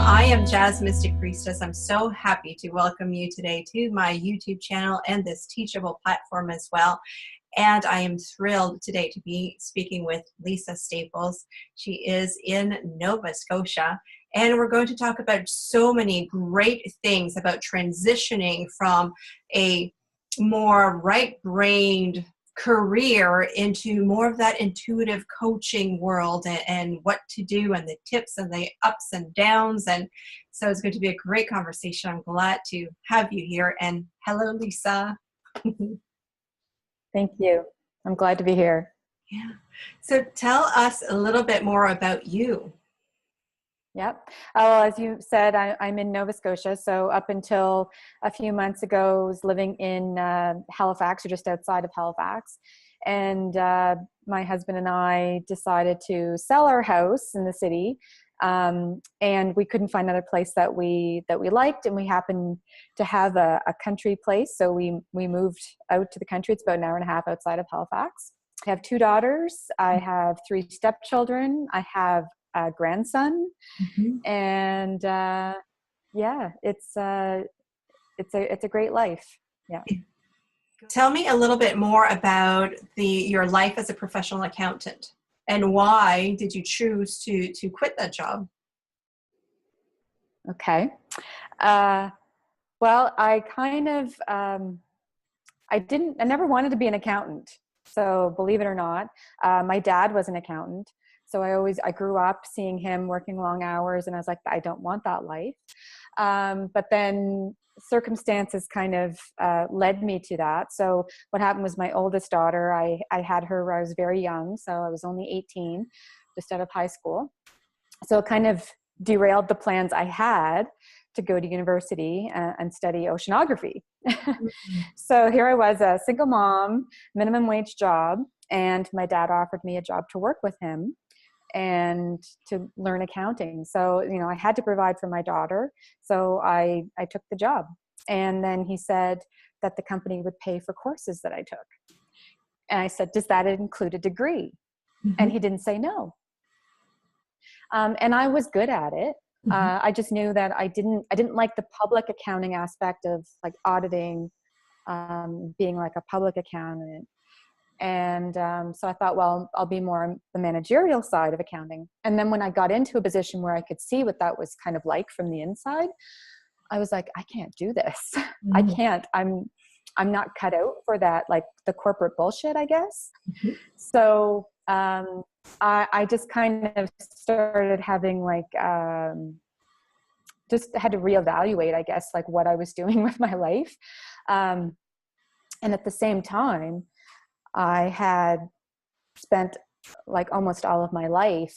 I am Jazz Mystic Priestess. I'm so happy to welcome you today to my YouTube channel and this teachable platform as well. And I am thrilled today to be speaking with Lisa Staples. She is in Nova Scotia, and we're going to talk about so many great things about transitioning from a more right-brained career into more of that intuitive coaching world and what to do and the tips and the ups and downs. And so it's going to be a great conversation. I'm glad to have you here. And hello, Lisa. Thank you. I'm glad to be here. Yeah. So tell us a little bit more about you. Yep. Well, as you said, I'm in Nova Scotia. So up until a few months ago, I was living in Halifax, or just outside of Halifax. And my husband and I decided to sell our house in the city. And we couldn't find another place that we liked. And we happened to have a country place. So we moved out to the country. It's about an hour and a half outside of Halifax. I have 2 daughters. I have 3 stepchildren. I have a grandson, and yeah, it's a great life. Yeah. Tell me a little bit more about your life as a professional accountant, and why did you choose to quit that job? Okay. Well, I kind of I never wanted to be an accountant. So believe it or not, my dad was an accountant. So I grew up seeing him working long hours, and I was like, I don't want that life. But then circumstances kind of led me to that. So what happened was my oldest daughter, I had her when I was very young. So I was only 18, just out of high school. So it kind of derailed the plans I had to go to university and study oceanography. So here I was, a single mom, minimum wage job, and my dad offered me a job to work with him and to learn accounting. So, I had to provide for my daughter. So I took the job. And then he said that the company would pay for courses that I took. And I said, does that include a degree? And he didn't say no. And I was good at it. I just knew that I didn't like the public accounting aspect of like auditing, being like a public accountant. And so I thought, well, I'll be more on the managerial side of accounting. And then when I got into a position where I could see what that was kind of like from the inside, I was like, I can't do this. I can't. I'm not cut out for that, like the corporate bullshit, I guess. So I just kind of started having like, just had to reevaluate, I guess, like what I was doing with my life. And at the same time, I had spent like almost all of my life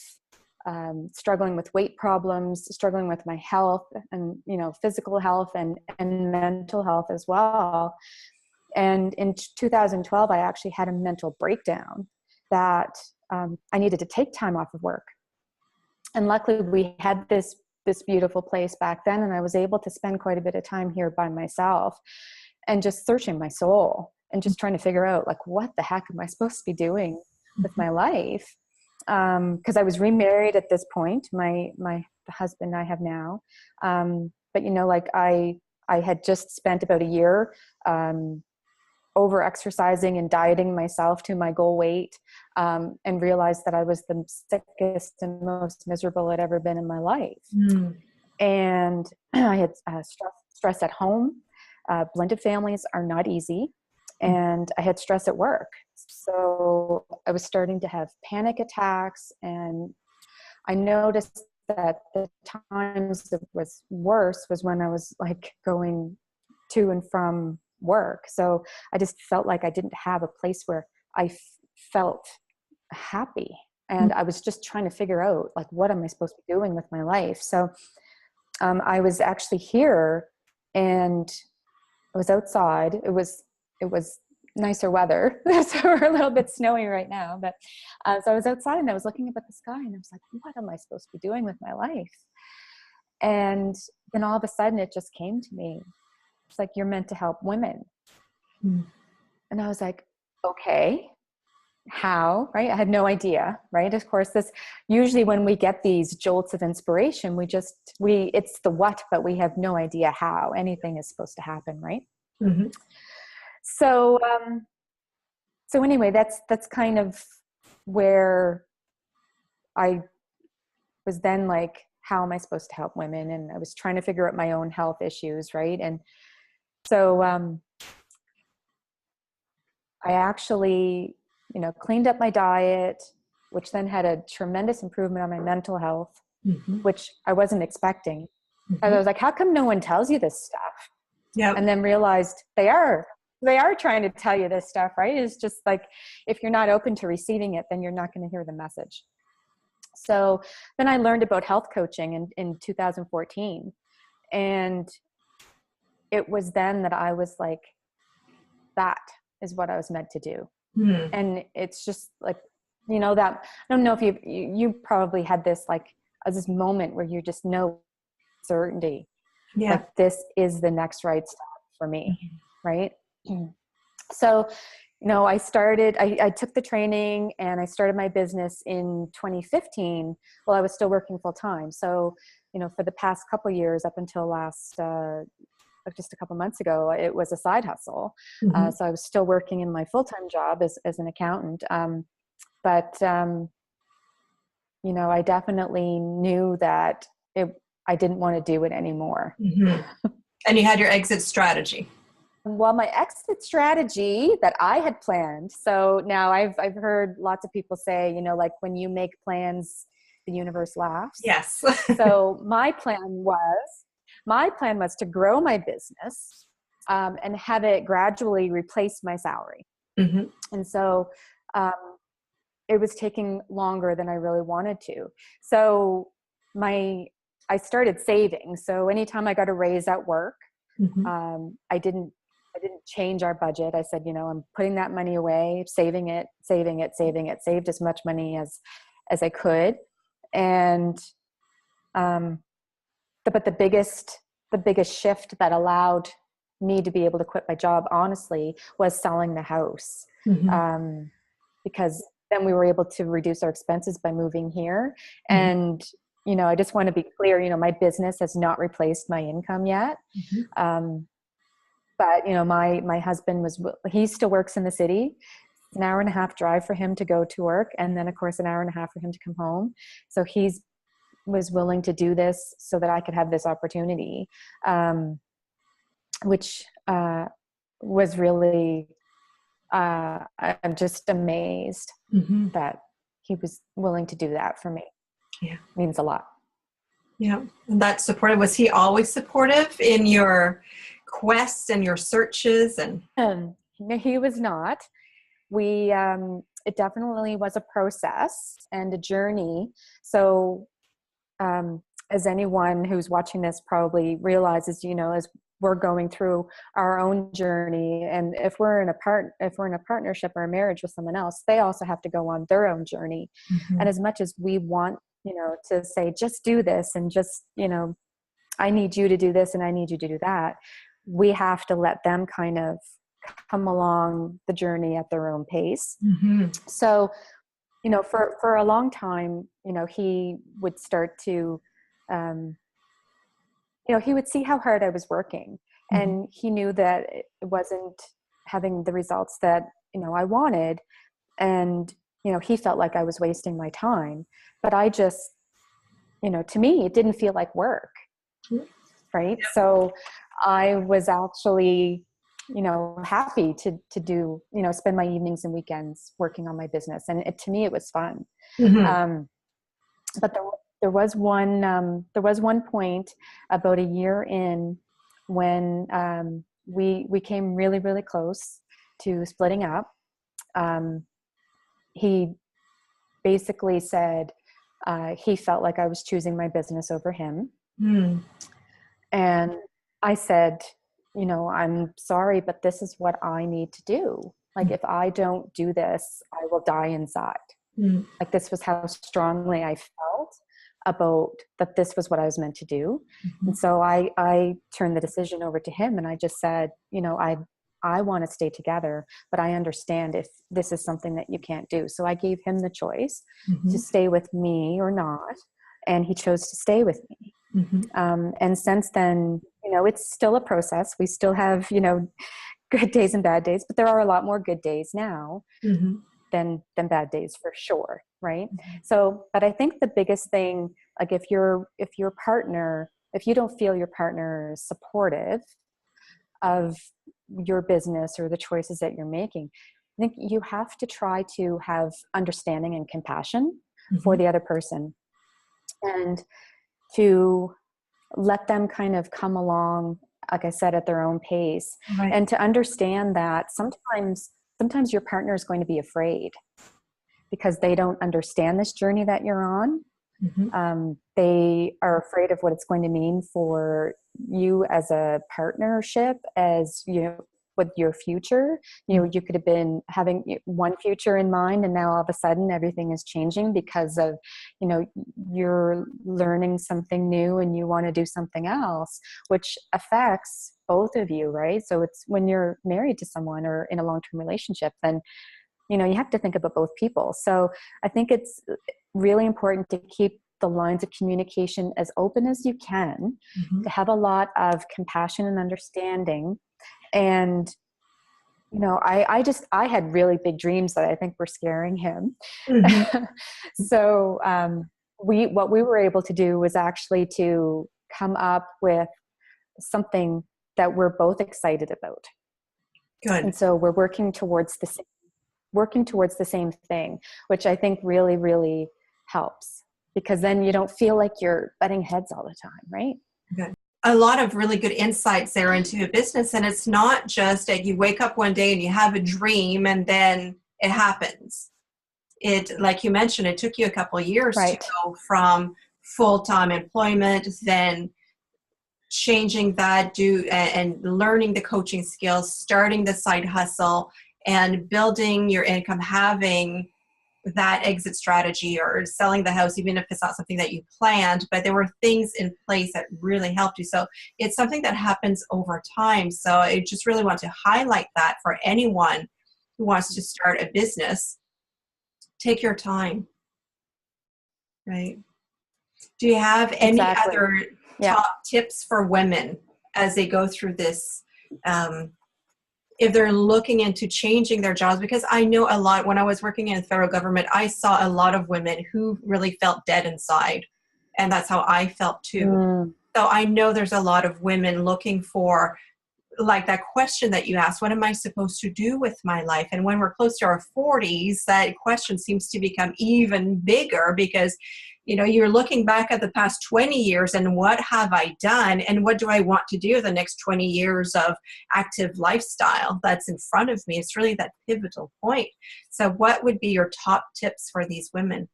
struggling with weight problems, struggling with my health and, physical health and mental health as well. And in 2012, I actually had a mental breakdown that I needed to take time off of work. And luckily we had this beautiful place back then, and I was able to spend quite a bit of time here by myself and just searching my soul and just trying to figure out like, what the heck am I supposed to be doing with my life? Cause I was remarried at this point, the husband I have now. But like I had just spent about a year, over exercising and dieting myself to my goal weight, and realized that I was the sickest and most miserable I'd ever been in my life. And I had stress at home. Blended families are not easy. And I had stress at work. So I was starting to have panic attacks, and I noticed that the times that was worse was when I was like going to and from work. So I just felt like I didn't have a place where I felt happy. And I was just trying to figure out like, what am I supposed to be doing with my life? So I was actually here, and I was outside. It was nicer weather. So we're a little bit snowy right now, but so I was outside and I was looking up at the sky, and I was like, what am I supposed to be doing with my life? And then all of a sudden it just came to me. It's like, you're meant to help women. And I was like, okay, how, right? I had no idea, right? Of course, this usually when we get these jolts of inspiration, it's the what, but we have no idea how anything is supposed to happen, right? Mm-hmm. So, so anyway, that's kind of where I was then like, how am I supposed to help women? And I was trying to figure out my own health issues, right? And so I actually, cleaned up my diet, which then had a tremendous improvement on my mental health, Mm-hmm. which I wasn't expecting. Mm-hmm. I was like, how come no one tells you this stuff? Yep. And then realized they are trying to tell you this stuff, right? It's just like, if you're not open to receiving it, then you're not going to hear the message. So then I learned about health coaching in 2014. And it was then that I was like, that is what I was meant to do. Mm. And it's just like, that, I don't know if you probably had this, like this moment where you just know certainty, Yeah. like this is the next right step for me. Mm-hmm. Right. So, I took the training and I started my business in 2015 while I was still working full time. So, for the past couple of years up until just a couple months ago, it was a side hustle. Mm-hmm. So I was still working in my full-time job as an accountant. But I definitely knew that I didn't want to do it anymore. Mm-hmm. And you had your exit strategy. Well, my exit strategy that I had planned. So now I've heard lots of people say, like when you make plans, the universe laughs. Yes. So my plan was to grow my business and have it gradually replace my salary. Mm-hmm. And so it was taking longer than I really wanted to. So I started saving. So anytime I got a raise at work, Mm-hmm. I didn't change our budget. I said, I'm putting that money away, saved as much money as I could. And, but the biggest shift that allowed me to be able to quit my job, honestly, was selling the house. Mm-hmm. Because then we were able to reduce our expenses by moving here. Mm-hmm. And, I just want to be clear, my business has not replaced my income yet. Mm-hmm. But, my husband he still works in the city. It's an hour and a half drive for him to go to work. And then of course, an hour and a half for him to come home. So was willing to do this so that I could have this opportunity, which was really, I'm just amazed Mm-hmm. that he was willing to do that for me. Yeah. It means a lot. Yeah. And that's supportive. Was he always supportive in your quests and your searches? And No, he was not. It definitely was a process and a journey. So, as anyone who's watching this probably realizes, as we're going through our own journey, and if we're in a partnership or a marriage with someone else, they also have to go on their own journey. mm-hmm. And as much as we want, to say, just do this and just, I need you to do this and I need you to do that, we have to let them kind of come along the journey at their own pace. Mm-hmm. So, for a long time, he would start to, he would see how hard I was working, Mm-hmm. and he knew that it wasn't having the results that, I wanted. And, he felt like I was wasting my time, but I just, to me, it didn't feel like work. Mm-hmm. Right. So I was actually, happy to do, spend my evenings and weekends working on my business. And to me, it was fun. Mm-hmm. But there was one point about a year in when we came really, really close to splitting up. He basically said he felt like I was choosing my business over him. Mm. And I said, I'm sorry, but this is what I need to do. Like, if I don't do this, I will die inside. Mm. Like, this was how strongly I felt about that this was what I was meant to do. Mm-hmm. And so I turned the decision over to him, and I just said, I want to stay together, but I understand if this is something that you can't do. So I gave him the choice to stay with me or not. And he chose to stay with me. And since then, it's still a process. We still have, good days and bad days, but there are a lot more good days now than bad days for sure. Right. So, but I think the biggest thing, like if you don't feel your partner is supportive of your business or the choices that you're making, I think you have to try to have understanding and compassion for the other person, and to let them kind of come along, like I said, at their own pace, and to understand that sometimes your partner is going to be afraid because they don't understand this journey that you're on. They are afraid of what it's going to mean for you as a partnership, as with your future. You could have been having one future in mind, and now all of a sudden everything is changing because of, you're learning something new and you want to do something else, which affects both of you, right? So it's when you're married to someone or in a long-term relationship, then you have to think about both people. So I think it's really important to keep the lines of communication as open as you can, to have a lot of compassion and understanding. And, I had really big dreams that I think were scaring him. So what we were able to do was actually to come up with something that we're both excited about. Good. And so we're working towards the same thing, which I think really, really helps, because then you don't feel like you're butting heads all the time, right? Good. A lot of really good insights there into a business. And it's not just that you wake up one day and you have a dream and then it happens. It, like you mentioned, it took you a couple of years to go from full-time employment, then changing that, and learning the coaching skills, starting the side hustle, and building your income, having that exit strategy, or selling the house, even if it's not something that you planned, but there were things in place that really helped you. So it's something that happens over time. So I just really want to highlight that for anyone who wants to start a business. Take your time, right? Do you have any other top tips for women as they go through this, if they're looking into changing their jobs? Because I know a lot, when I was working in the federal government, I saw a lot of women who really felt dead inside. And that's how I felt too. So I know there's a lot of women looking for, like that question that you asked, what am I supposed to do with my life? And when we're close to our 40s, that question seems to become even bigger, because you're looking back at the past 20 years and what have I done, and what do I want to do the next 20 years of active lifestyle that's in front of me? It's really that pivotal point. So what would be your top tips for these women?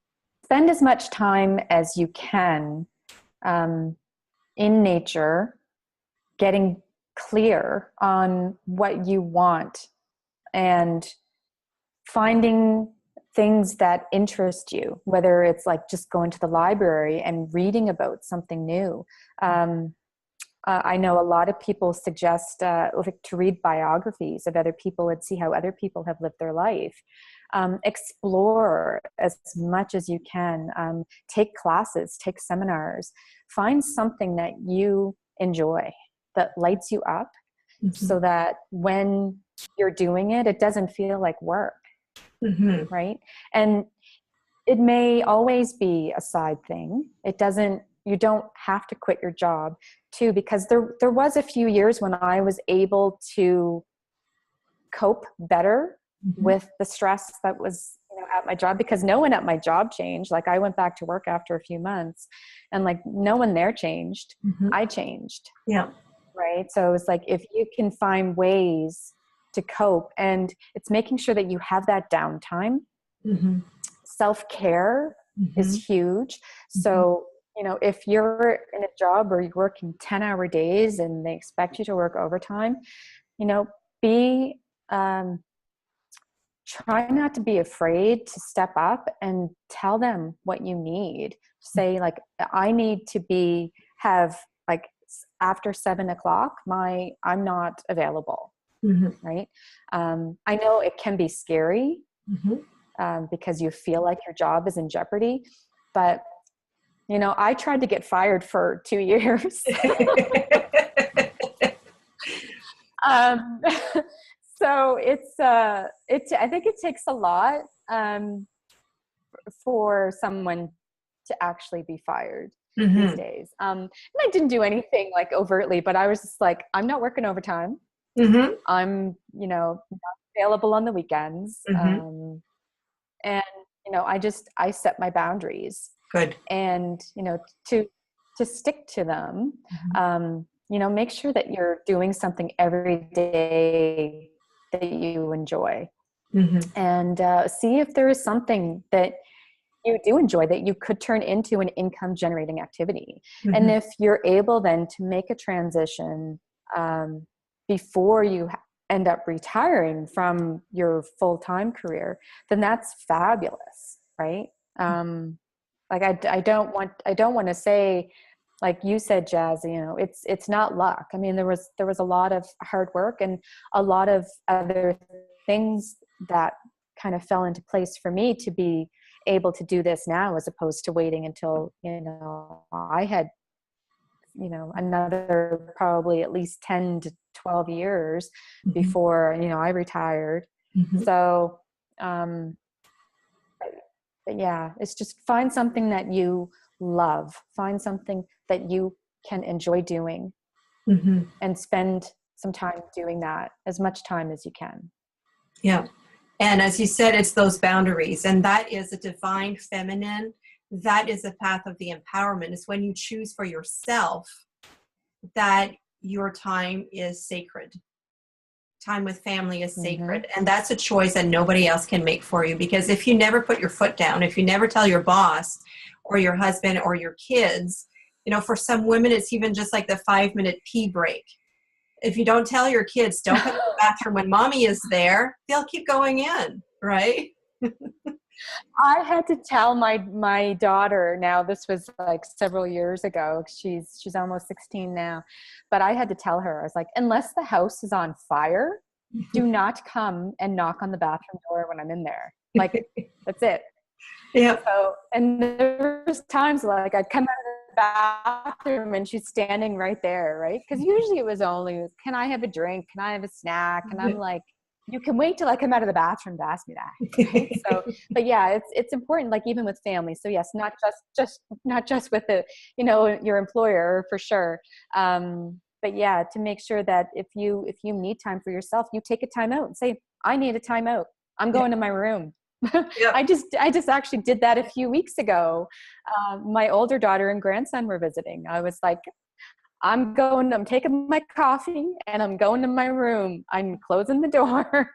Spend as much time as you can in nature, getting clear on what you want, and finding things that interest you, whether it's like just going to the library and reading about something new. I know a lot of people suggest to read biographies of other people and see how other people have lived their life. Explore as much as you can. Take classes, take seminars. Find something that you enjoy, that lights you up, so that when you're doing it, it doesn't feel like work. Right? And it may always be a side thing. You don't have to quit your job too, because there was a few years when I was able to cope better with the stress that was at my job, because no one at my job changed. Like, I went back to work after a few months, and like no one there changed. I changed. Yeah. Right. So it's like, if you can find ways to cope, and it's making sure that you have that downtime. Self-care is huge. So, if you're in a job where you're working 10-hour days and they expect you to work overtime, be, try not to be afraid to step up and tell them what you need. Say, like, I need to have like, after 7:00, I'm not available. Mhm. right? I know it can be scary Mhm. because you feel like your job is in jeopardy, but I tried to get fired for 2 years. um, so I think it takes a lot for someone to actually be fired these Mhm. days. And I didn't do anything like overtly, but I was just like, I'm not working overtime. Mhm. I'm, not available on the weekends. Mhm. And, I set my boundaries Good. and, to stick to them, Mhm. make sure that you're doing something every day that you enjoy, Mhm. and see if there is something that you do enjoy that you could turn into an income generating activity. And Mhm. if you're able then to make a transition before you end up retiring from your full-time career, then that's fabulous, right? Like I don't want to say, like you said, Jazz, it's not luck. I mean, there was a lot of hard work and a lot of other things that kind of fell into place for me to be able to do this now, as opposed to waiting until I had another probably at least 10 to 12 years Mhm. before I retired. Mhm. So but yeah, it's just find something that you love, find something that you can enjoy doing, Mhm. and spend some time doing that, as much time as you can. Yeah. And as you said, it's those boundaries. And that is a divine feminine. That is a path of the empowerment. It's when you choose for yourself that your time is sacred. Time with family is Mm-hmm. sacred. And that's a choice that nobody else can make for you. Because if you never put your foot down, if you never tell your boss or your husband or your kids, for some women, it's even just like the 5-minute pee break. If you don't tell your kids, don't come to the bathroom when mommy is there, they'll keep going in, right? I had to tell my daughter, now this was like several years ago, she's almost 16 now, but I had to tell her, I was like, unless the house is on fire, do not come and knock on the bathroom door when I'm in there. Like, that's it. Yeah. So, and there was times like I'd come out of the bathroom and she's standing right there, right? Because usually it was only, can I have a drink? Can I have a snack? And I'm like, you can wait till I come out of the bathroom to ask me that, right? So, but yeah, it's important, like even with family. So yes, not just with the, your employer for sure. But yeah, to make sure that if you need time for yourself, you take a time out and say, I need a time out. I'm Yeah. going to my room. Yep. I just actually did that a few weeks ago. My older daughter and grandson were visiting. I was like, I'm taking my coffee and I'm going to my room. I'm closing the door.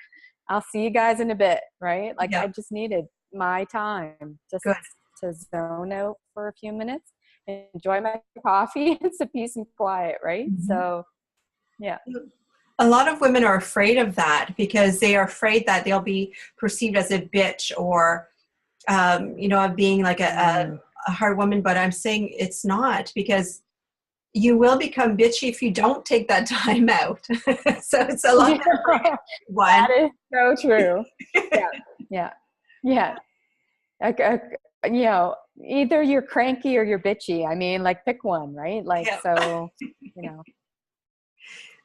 I'll see you guys in a bit, right? Like I Yep. just needed my time just Good. to zone out for a few minutes, enjoy my coffee, and some peace and quiet, right? Mhm. So, yeah. A lot of women are afraid of that because they are afraid that they'll be perceived as a bitch or, of being like Mm. a hard woman. But I'm saying it's not, because you will become bitchy if you don't take that time out. So it's a lot better for you to take That one. is so true. Yeah, yeah, yeah. Okay, either you're cranky or you're bitchy. I mean, like pick one, right? Like, Yeah. so, you know,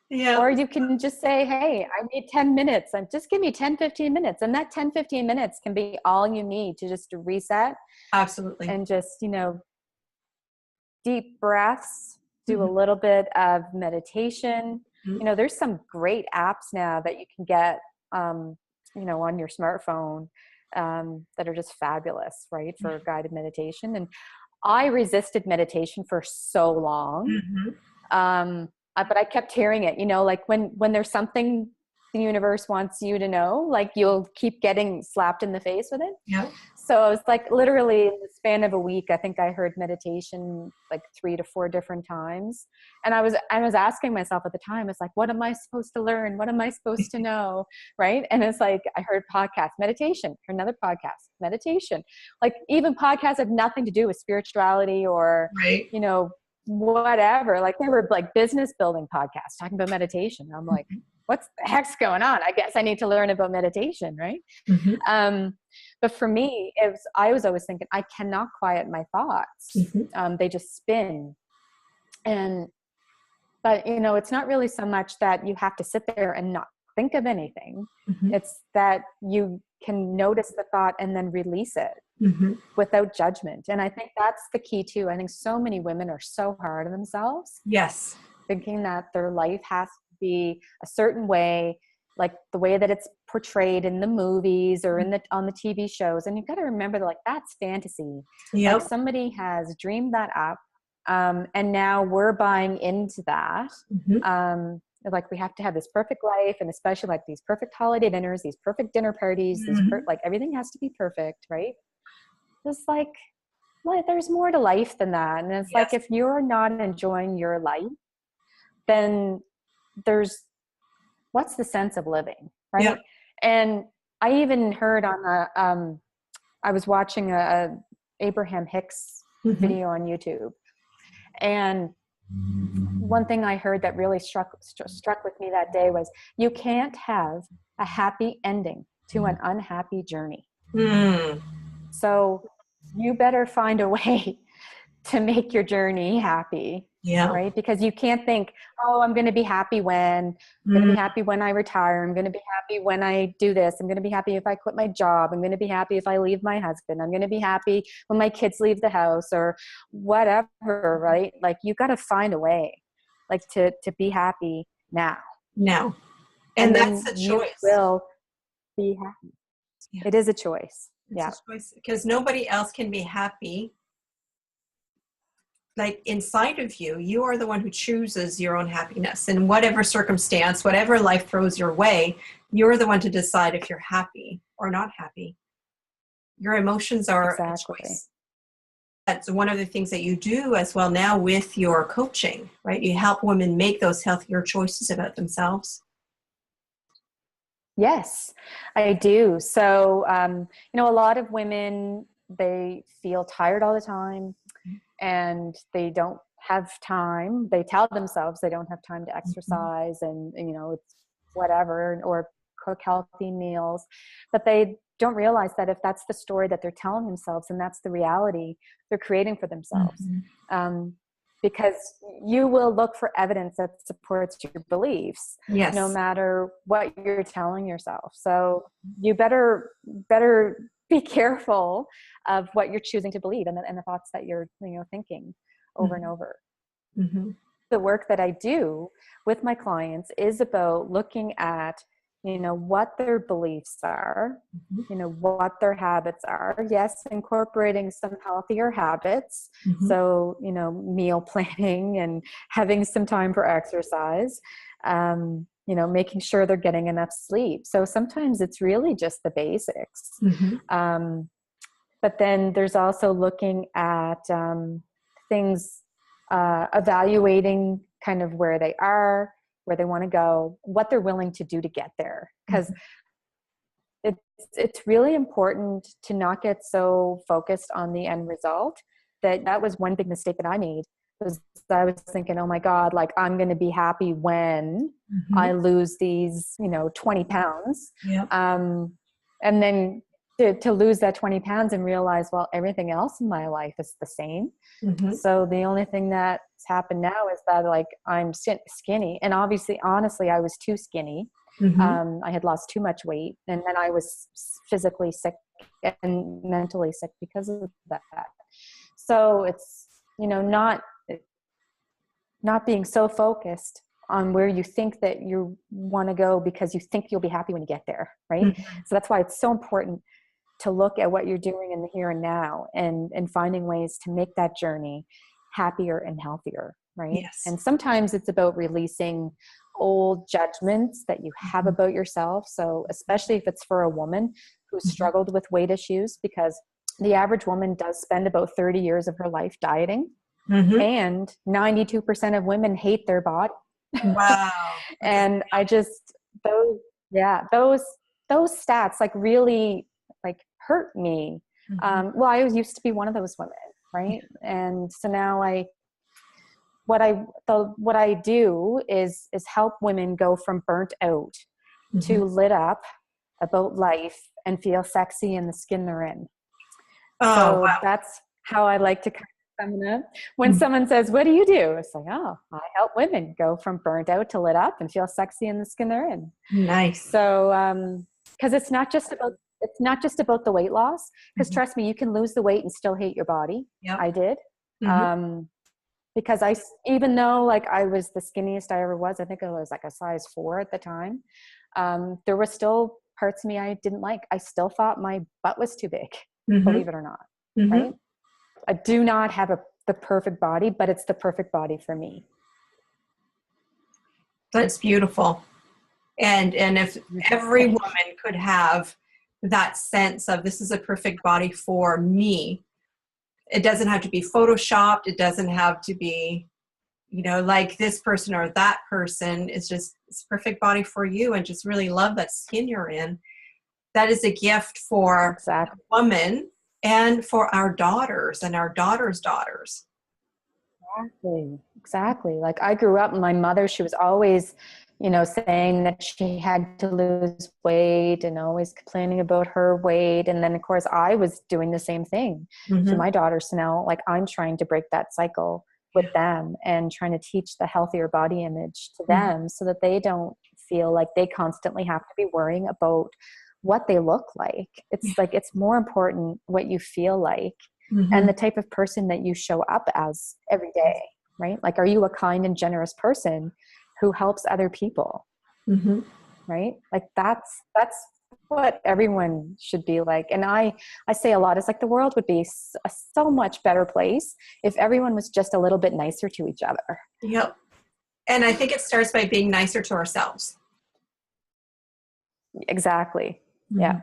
Yeah. or you can just say, hey, I need 10 minutes and just give me 10, 15 minutes. And that 10, 15 minutes can be all you need to just reset Absolutely. and just, deep breaths, do a Mhm. little bit of meditation. Mhm. There's some great apps now that you can get, on your smartphone, that are just fabulous, right, for guided meditation. And I resisted meditation for so long. Mhm. But I kept hearing it, like when there's something the universe wants you to know, like you'll keep getting slapped in the face with it. Yeah. So it was like literally in the span of a week, I think I heard meditation like 3 to 4 different times. And I was asking myself at the time, it's like, what am I supposed to learn? What am I supposed to know? Right. And it's like, I heard podcast meditation, another podcast, meditation, like even podcasts have nothing to do with spirituality or, Right. whatever. Like they were like business building podcasts talking about meditation. I'm like, what's the heck's going on? I guess I need to learn about meditation, right? Mm-hmm. But for me, I was always thinking, I cannot quiet my thoughts. Mm-hmm. They just spin. But it's not really so much that you have to sit there and not think of anything. Mm-hmm. It's that you can notice the thought and then release it Mm-hmm. without judgment. And I think that's the key too. I think so many women are so hard on themselves, Yes. thinking that their life has to be a certain way, like the way that it's portrayed in the movies or on the TV shows. And you've got to remember that, like, that's fantasy. Like, Yep. somebody has dreamed that up, and now we're buying into that. Mm-hmm. Like, we have to have this perfect life, and especially like these perfect holiday dinners, these perfect dinner parties, Mm-hmm. like everything has to be perfect, right? It's like there's more to life than that. And it's like, Yes. if you're not enjoying your life, then what's the sense of living, right? Yep. And I even heard I was watching a Abraham Hicks Mm-hmm. video on YouTube, and one thing I heard that really struck with me that day was, you can't have a happy ending to an unhappy journey. Mm. So you better find a way to make your journey happy, Yeah. right? Because you can't think, oh, I'm going to be happy I'm going to be happy when I retire. I'm going to be happy when I do this. I'm going to be happy if I quit my job. I'm going to be happy if I leave my husband. I'm going to be happy when my kids leave the house or whatever, right? Like, you got to find a way, like, to be happy now. Now. And And that's then a you choice. will be happy. Yeah. It is a choice. It's Yeah. a choice, because nobody else can be happy. Like, inside of you, you are the one who chooses your own happiness. In whatever circumstance, whatever life throws your way, you're the one to decide if you're happy or not happy. Your emotions are a Exactly. choice. That's one of the things that you do as well now with your coaching, right? You help women make those healthier choices about themselves. Yes, I do. So, a lot of women, they feel tired all the time and they don't have time. They tell themselves they don't have time to exercise and it's whatever, or cook healthy meals, but they don't realize that if that's the story that they're telling themselves and that's the reality they're creating for themselves. Mm-hmm. Because you will look for evidence that supports your beliefs, Yes. no matter what you're telling yourself. So you better be careful of what you're choosing to believe and the thoughts that you're thinking over and over. Mm-hmm. The work that I do with my clients is about looking at what their beliefs are, what their habits are. Yes, incorporating some healthier habits. Mm-hmm. So, meal planning and having some time for exercise, making sure they're getting enough sleep. So sometimes it's really just the basics. Mm-hmm. But then there's also looking at things, evaluating kind of where they are, where they want to go, what they're willing to do to get there. Because it's really important to not get so focused on the end result. That was one big mistake that I made, was I was thinking, oh my God, like, I'm going to be happy when I lose these, 20 pounds. Yep. And then to lose that 20 pounds and realize, well, everything else in my life is the same. Mm-hmm. So the only thing that's happened now is that, like, I'm skinny, and honestly, I was too skinny. Mm-hmm. I had lost too much weight, and then I was physically sick and mentally sick because of that. So it's, not being so focused on where you think that you want to go because you think you'll be happy when you get there, right? Mm-hmm. So that's why it's so important to look at what you're doing in the here and now, and finding ways to make that journey happier and healthier, right? Yes. And sometimes it's about releasing old judgments that you have about yourself. So especially if it's for a woman who struggled with weight issues, because the average woman does spend about 30 years of her life dieting, and 92% of women hate their body. Wow. And I just, those stats, like, really, like, hurt me. Well, I used to be one of those women, right? And so now I what I do is help women go from burnt out to lit up about life and feel sexy in the skin they're in. Oh, So wow. that's how I like to kind of sum it up. When someone says, what do you do? It's like, oh, I help women go from burnt out to lit up and feel sexy in the skin they're in. Nice. So, because it's not just about the weight loss, because trust me, you can lose the weight and still hate your body. Yep. I did. Because even though like I was the skinniest I ever was, I think I was like a size 4 at the time. There were still parts of me I didn't like. I still thought my butt was too big, believe it or not. Right? I do not have the perfect body, but it's the perfect body for me. That's beautiful. And if every woman could have that sense of this is a perfect body for me, it doesn't have to be photoshopped. It doesn't have to be, like this person or that person. It's just it's perfect body for you, and just really love that skin you're in. That is a gift for a woman and for our daughters and our daughters' daughters. Exactly. Like I grew up, my mother, she was always, saying that she had to lose weight and always complaining about her weight. And then of course I was doing the same thing to my daughters. So now like I'm trying to break that cycle with them and trying to teach the healthier body image to them so that they don't feel like they constantly have to be worrying about what they look like. It's like, it's more important what you feel like and the type of person that you show up as every day, right? Like, are you a kind and generous person who helps other people? Right? Like that's what everyone should be like. And I say a lot, it's like the world would be a so much better place if everyone was just a little bit nicer to each other. Yep. And I think it starts by being nicer to ourselves. Exactly. Yeah.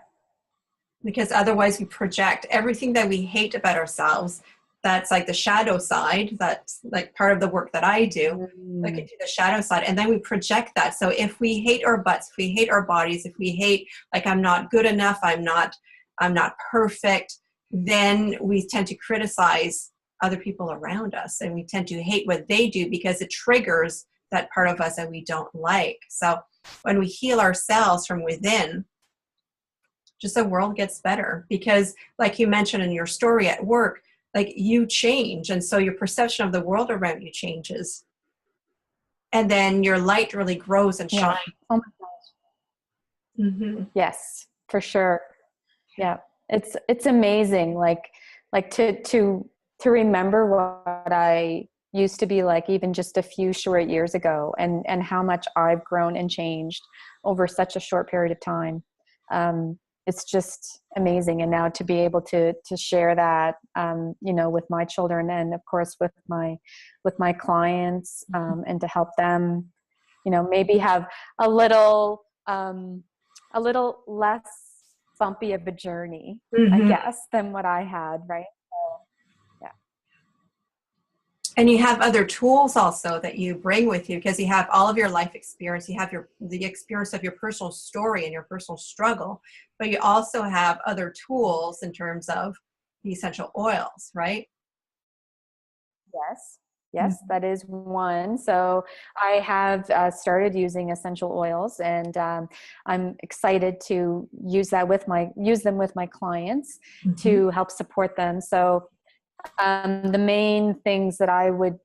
Because otherwise we project everything that we hate about ourselves. That's like the shadow side. That's like part of the work that I do. Look into the shadow side, and then we project that. So if we hate our butts, if we hate our bodies, if we hate, like, I'm not good enough, I'm not perfect, then we tend to criticize other people around us, and we tend to hate what they do because it triggers that part of us that we don't like. So when we heal ourselves from within, just the world gets better. Because like you mentioned in your story at work, like you change, and so your perception of the world around you changes, and then your light really grows and shines. Oh my gosh. Yes, for sure. Yeah, it's amazing. Like to remember what I used to be like even just a few short years ago, and how much I've grown and changed over such a short period of time. It's just amazing. And now to be able to share that, with my children, and of course with my clients, and to help them, maybe have a little less bumpy of a journey, I guess, than what I had. Right. So, yeah. And you have other tools also that you bring with you, because you have all of your life experience. You have the experience of your personal story and your personal struggle, but you also have other tools in terms of the essential oils, right? Yes, that is one. So I have started using essential oils, and I'm excited to use them with my clients to help support them. So the main things that I would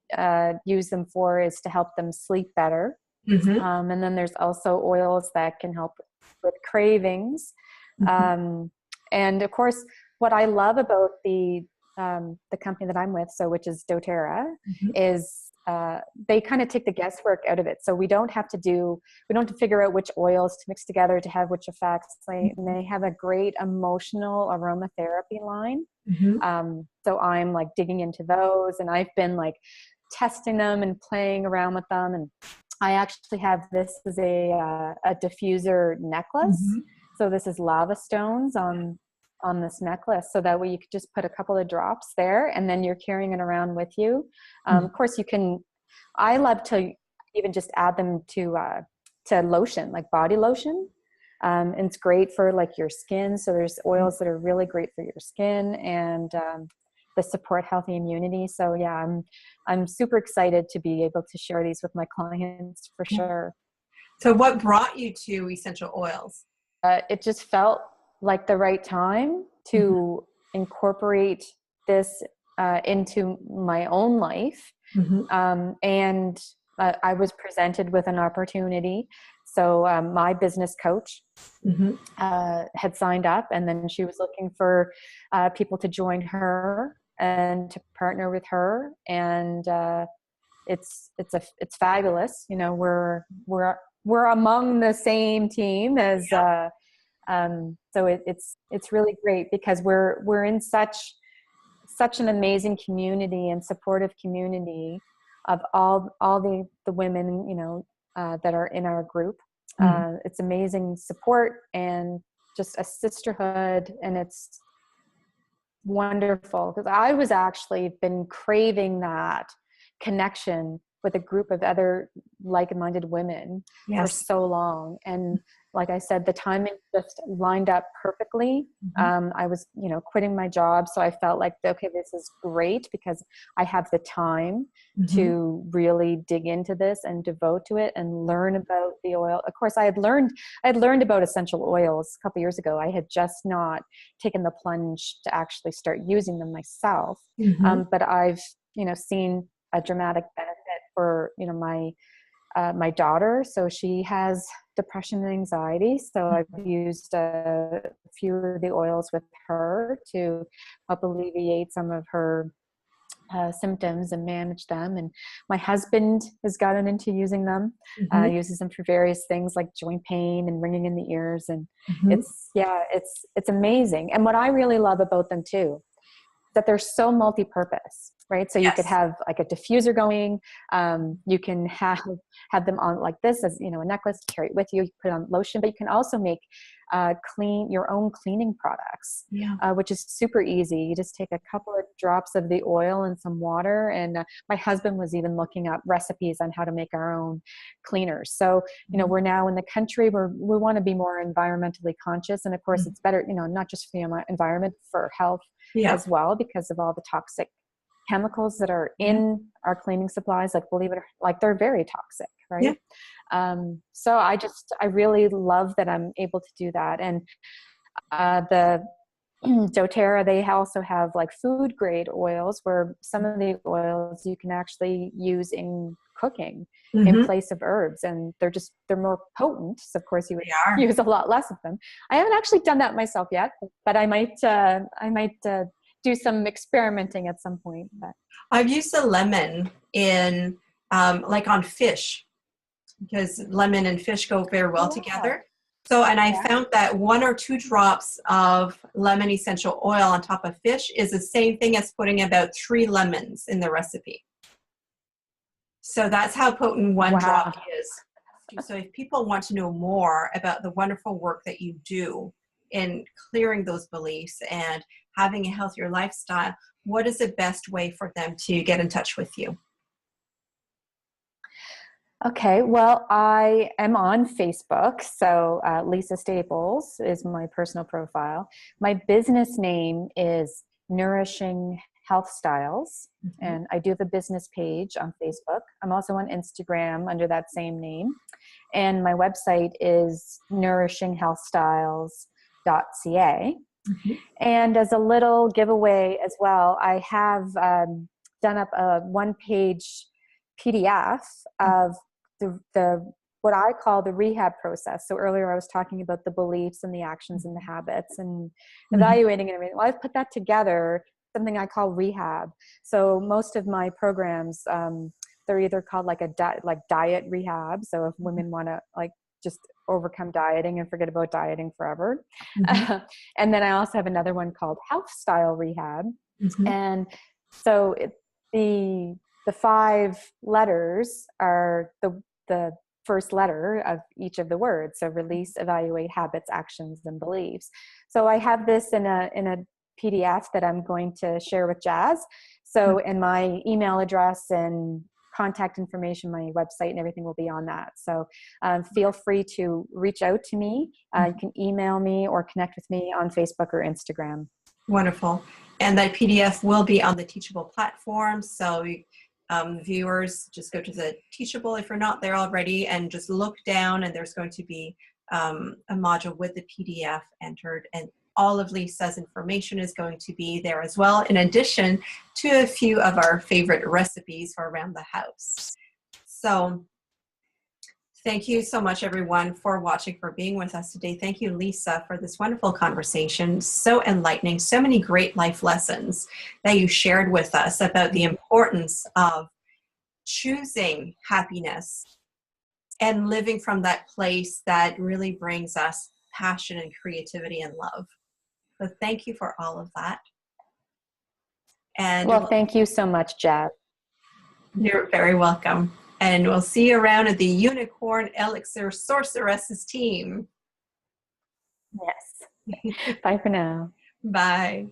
use them for is to help them sleep better. And then there's also oils that can help with cravings. And of course, what I love about the company that I'm with, which is doTERRA, is they kind of take the guesswork out of it. So we don't have to figure out which oils to mix together to have which effects. They have a great emotional aromatherapy line. So I'm like digging into those, and I've been like testing them and playing around with them. And I actually have this as a diffuser necklace. So this is lava stones on this necklace, so that way you could just put a couple of drops there, and then you're carrying it around with you. Of course, I love to even just add them to lotion, like body lotion. And it's great for like your skin. So there's oils that are really great for your skin, and the support healthy immunity. So yeah, I'm super excited to be able to share these with my clients for sure. So what brought you to essential oils? It just felt like the right time to incorporate this into my own life. And I was presented with an opportunity. So my business coach had signed up, and then she was looking for people to join her and to partner with her. And it's fabulous. You know, we're among the same team as. So it's really great because we're in such an amazing community and supportive community of all the women, you know, that are in our group. It's amazing support and just a sisterhood, and it's wonderful because I was actually been craving that connection with a group of other like-minded women for so long. And like I said, the timing just lined up perfectly. I was, you know, quitting my job. So I felt like, okay, this is great because I have the time to really dig into this and devote to it and learn about the oil. Of course, I had learned about essential oils a couple years ago. I had just not taken the plunge to actually start using them myself. But I've, you know, seen a dramatic benefit for, you know, my daughter. So she has depression and anxiety. So I've used a few of the oils with her to help alleviate some of her symptoms and manage them. And my husband has gotten into using them, uses them for various things like joint pain and ringing in the ears. And it's amazing. And what I really love about them too, that they're so multi-purpose, right? So you could have like a diffuser going. You can have them on like this as, you know, a necklace, carry it with you. You put it on lotion, but you can also make your own cleaning products, which is super easy. You just take a couple of drops of the oil and some water. And my husband was even looking up recipes on how to make our own cleaners. So, you know, we're now in the country where we want to be more environmentally conscious. And of course it's better, you know, not just for the environment, for health as well, because of all the toxic chemicals that are in our cleaning supplies. Like, believe it or like, they're very toxic, right? So I really love that I'm able to do that. And the doTERRA, they also have like food grade oils where some of the oils you can actually use in cooking in place of herbs, and they're more potent. So of course you would use a lot less of them. I haven't actually done that myself yet, but I might do some experimenting at some point. But I've used the lemon in like on fish, because lemon and fish go very well together. So, and I found that 1 or 2 drops of lemon essential oil on top of fish is the same thing as putting about 3 lemons in the recipe. So that's how potent 1 drop is. So if people want to know more about the wonderful work that you do in clearing those beliefs and having a healthier lifestyle, what is the best way for them to get in touch with you? Okay, well, I am on Facebook. So Lisa Staples is my personal profile. My business name is Nourishing Health Styles, and I do have a business page on Facebook. I'm also on Instagram under that same name. And my website is nourishinghealthstyles.ca. And as a little giveaway as well, I have done up a 1-page PDF of the what I call the rehab process. So earlier I was talking about the beliefs and the actions and the habits and evaluating and everything. Well, I've put that together, something I call rehab. So most of my programs, they're either called like diet rehab. So if women want to like just overcome dieting and forget about dieting forever. And then I also have another one called health style rehab. And so the 5 letters are the first letter of each of the words. So release, evaluate, habits, actions, and beliefs. So I have this in a PDF that I'm going to share with Jazz. So, and my email address and contact information, my website and everything will be on that. So feel free to reach out to me. You can email me or connect with me on Facebook or Instagram. Wonderful. And that PDF will be on the Teachable platform. So viewers, just go to the Teachable if you're not there already, and just look down, and there's going to be a module with the PDF entered, and all of Lisa's information is going to be there as well, in addition to a few of our favorite recipes for around the house. So thank you so much, everyone, for watching, for being with us today. Thank you, Lisa, for this wonderful conversation. So enlightening, so many great life lessons that you shared with us about the importance of choosing happiness and living from that place that really brings us passion and creativity and love. So thank you for all of that. And well, thank you so much, Jeb. You're very welcome. And we'll see you around at the Unicorn Elixir Sorceresses team. Yes. Bye for now. Bye.